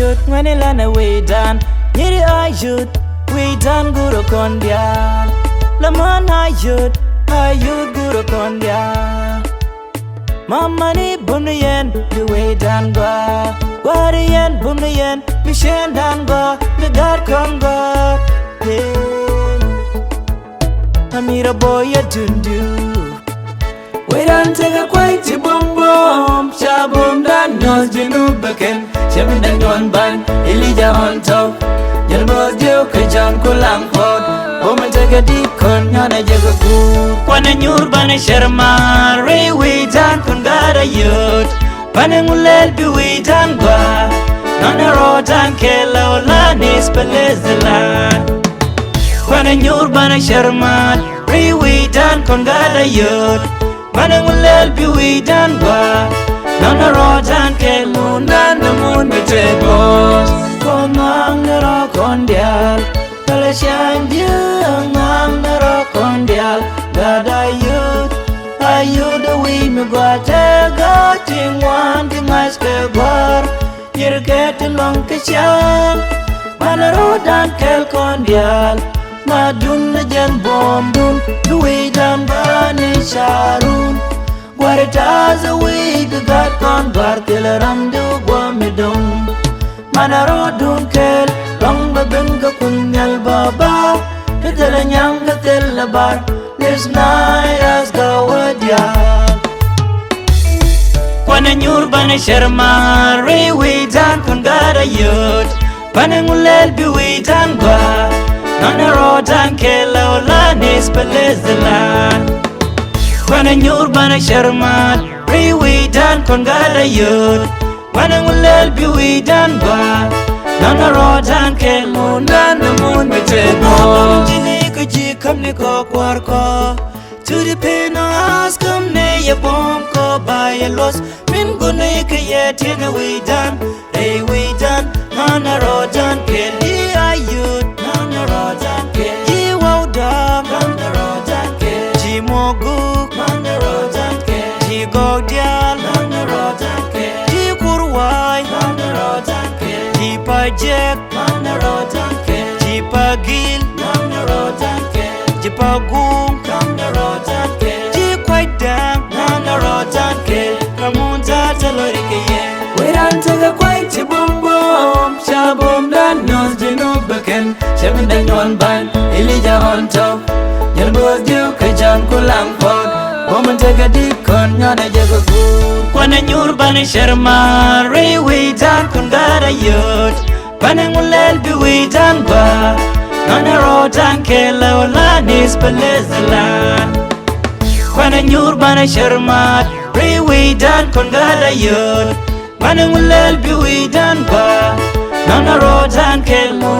ayut manilana we dan nyiri ayut we dan guru kondial laman ayut guru kondial mama ni bunuyen the way dan ba wariyen bunuyen mishen dan ba the god kongo amira boy dundu we dan take a quite bom bom shabum dan nos jinu beken shamin dan yon ban elija on top yalbo dio kajan kulang hot woman take a deep con yana jaga ku kwana nyur bana sharma re we dan kun gada yut panengulel bi we dan ba nana rodan kela la nis pelezelan kwana nyur bana sharma re we dan kun gada yut panengulel bi we dan ba nana rodan kela nana mun betebos komang nero kondial kala shanjang mang nero kondial gada yut ayud we me gwate gating wan tingas ke gwar yirget long ke chan mana rodan kel kondial madun jan bom dun we dan bani sharun gwar taz we gat kon gwar kel ram du gwa me dum mana rodun kel long baben ga kunyal baba kedela nyang kedela bar this night as go wadya kwana nyur bana sharma re we dan kun gada yut panengulel bi we dan ba nana rodan kela la nis pelezelan kwana nyur bana sharma re we dan kun gada yut panengulel bi we dan ba nana rodan kela nana mun betemo jini ko ji kamni ko kwar ko to the pain ask come ne ya bom ko by a loss min gune ke yet in we done hey we done nana rodan keli ayut nana rodan keli wow dam nana rodan keli ji mogu nana rodan keli ji godial nana rodan keli ji kurwai nana rodan keli ji pajek nana rodan keli ji pagil nana rodan keli ji pagum nana rodan keli ji quite down nana rodan keli kamunza talorike ye we ran take quite bom bom shabom dan nos jinu beken shamin dan yon ban elija on top yalbo dio kajan kulang pot woman take a deep con yana jaga ku kwana nyur bana sharma re we dan kun gada yut panengulel bi we dan ba nana rodan kela la nis pelezelan kwana nyur bana sharma re we dan kun gada yut panengulel bi we dan ba nana rodan kela